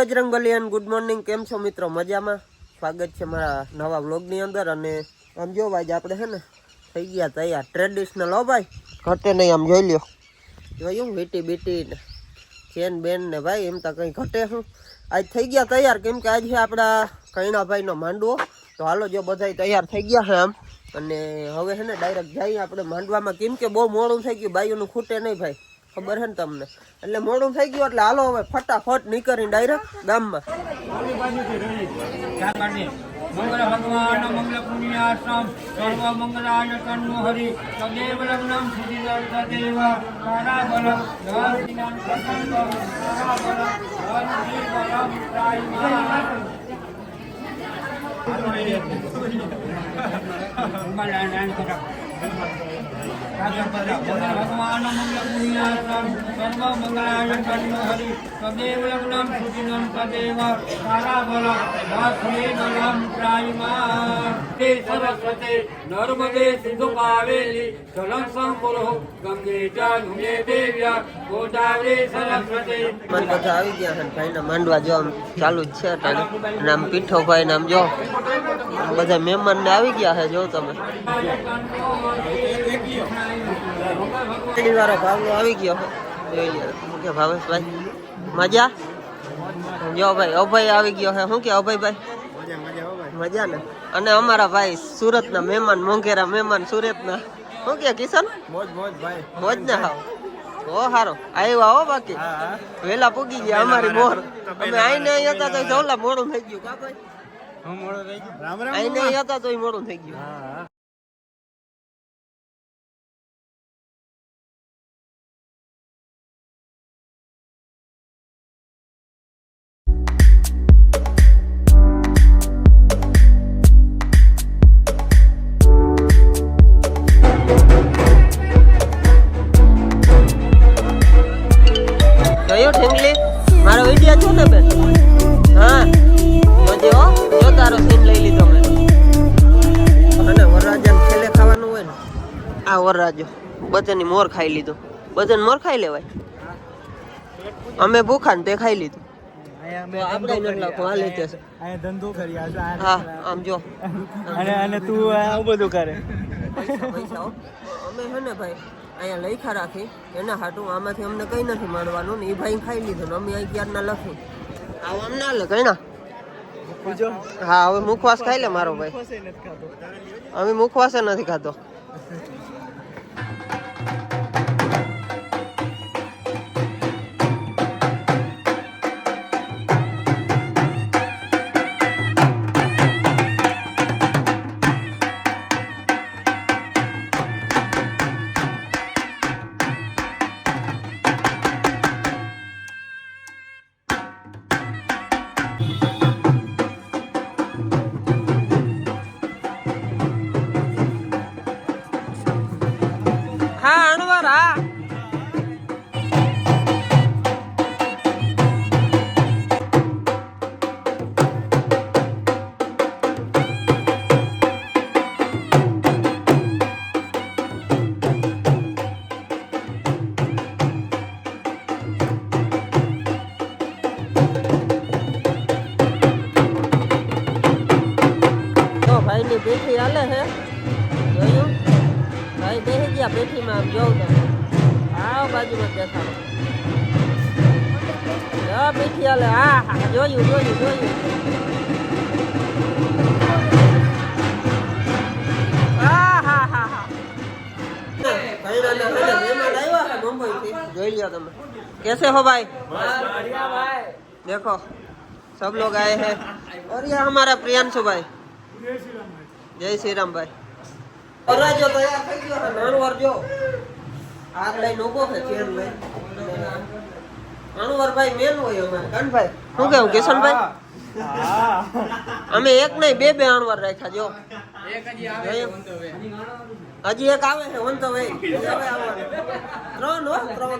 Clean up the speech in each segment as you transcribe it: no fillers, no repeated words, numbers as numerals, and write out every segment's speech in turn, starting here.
Bajrangbali and good morning, કેમ છો મિત્રો? મજામાં? સ્વાગત છે મારા નવા વ્લોગની અંદર. અને આમ જો ભાઈ આપણે છે ને થઈ ગયા તૈયાર ટ્રેડિશનલ. હો ભાઈ, ઘટે નહીં. આમ જોઈ લ્યો, જોયું વીટી બીટી ને ચેન બેન ને ભાઈ, એમ તો કંઈ ઘટે શું. આજ થઈ ગયા તૈયાર, કેમ કે આજ છે આપણા કૈણાભાઈનો માંડવો. તો હાલો, જો બધા તૈયાર થઈ ગયા છે આમ. અને હવે છે ને ડાયરેક્ટ જઈએ આપણે માંડવામાં, કેમ કે બહુ મોડું થઈ ગયું. બાઈઓનું ખૂટે નહીં ભાઈ, ખબર છે ને તમને. એટલે મોડું થઈ ગયું, એટલે હાલો હવે ફટાફટ નીકળીને ડાયરેક્ટ ગામમાં. મંગળ ભગવાન મંગળ પુણ્યાશ્રમ સર્વ મંગલાય તન્નો હરિ સદેવ લગ્નમ સિદ્ધિદાન સદેવ તારા બલ ધન પ્રસંગ તારા બલ ધન બલમ રાઈમા ભગવાન મંગળ પુણ્યાશ્રમ સર્વ મંગલાય તન્નો હરિ સદેવ લગ્નમ સિદ્ધિદાન સદેવ તારા બલ ધન પ્રાયમા તે સરસ્વતી નર્મદે સિંધુ કાવેરી જલમ સંકુરો ગંગે જાનુને દેવ્યા ગોદાવરી સરસ્વતી. મન બધા આવી ગયા છે ભાઈના માંડવા, જો આમ ચાલુ જ છે અત્યારે. અને આમ પીઠો ભાઈ નામ જો બધા મહેમાન ને આવી ગયા છે. જો તમે વાળો ભાવલો આવી ગયો છે, જોઈ લે. શું કે ભાવેશભાઈ મજા? જો ભાઈ અભય આવી ગયો છે. શું કે અભયભાઈ મજા ને? અને અમારા ભાઈ સુરત ના મહેમાન, મોંઘેરા મહેમાન સુરત ના. શું કે કિશન? મોજ ને હાવ. ઓ હારો આવ્યા હો. બાકી વેલા પૂગી ગયા અમારી મોર. અમે આઈને અહીં હતા તો જવલા મોડું થઈ ગયું. કા ભાઈ આઈને અહીં હતા તો મોડું થઈ ગયું. ઠેંગલી મારો વિડિયો છો ને બેન? હા જોજે હો, જો તારો સીન લઈ લીધો મેં. અને વરરાજાને છેલ્લે ખાવાનું હોય ને, આ વરરાજો બધાની મોર ખાઈ લીધું. બધાને મોર ખાઈ લેવાય. અમે ભૂખા ને તે ખાઈ લીધું. આપણે નટલા હાલે છે ધંધો કરી. હા આમ જો. અને તું આવું બધું કરે. પૈસા અમે છે ને ભાઈ અહીંયા લઈખા રાખી એના હાટું. આમાંથી અમને કઈ નથી મળવાનું ને. એ ભાઈ ખાઈ લીધું ને અમે અહીં ક્યારના લખી. આવું આમ ના લે કઈ ના. હા હવે મુખવાસ ખાઈ લે મારો ભાઈ. અમે મુખવાસ નથી ખાતો. ભાઈની પેઠી હાલે છે, જોયું? ભાઈ બેસી ગયા પેઠીમાં. આમ જોઉં તમે આવ બાજુમાં દેખાડો. પેઠી હાલે. હા હા જોયું જોયું જોયું. હા હા હા હા જોઈ લ્યો તમે. कैसे हो भाई? देखो सब लोग आए हैं. और ये हमारा प्रियांशु भाई. जय श्री राम भाई. વરરાજો તૈયાર થઈ ગયો છે. નાનવર જો આગ લઈને ઉભો છે, ચેન લઈ. નાનવર ભાઈ મેન હોય અમારે. કાનભાઈ શું કેવું કિશનભાઈ? અમે એક નહીં બે અણવર રાખ્યા. જો હજી એક આવે છે વન તો ભાઈ. ત્રણ હો, ત્રણ.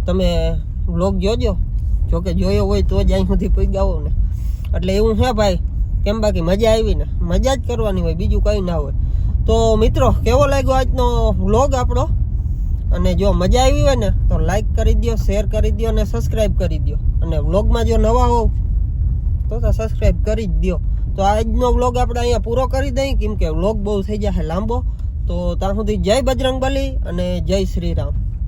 તમે વ્લોગ જોજો. જોકે જોયો હોય તો જ અહીં સુધી પહોંચ્યા હોવ ને, એટલે એવું છે ભાઈ. કેમ બાકી મજા આવી ને, મજા જ કરવાની હોય, બીજું કંઈ ના હોય. તો મિત્રો, કેવો લાગ્યો આજનો વ્લોગ આપણો? અને જો મજા આવી હોય ને તો લાઈક કરી દો, શેર કરી દો અને સબસ્ક્રાઈબ કરી દો. અને વ્લોગમાં જો નવા હોવ તો સબસ્ક્રાઈબ કરી જ દો. તો આજનો વ્લોગ આપણે અહીંયા પૂરો કરી દઈએ, કેમ કે વ્લોગ બહુ થઈ જશે લાંબો. તો ત્યાં સુધી જય બજરંગબલી અને જય શ્રી રામ.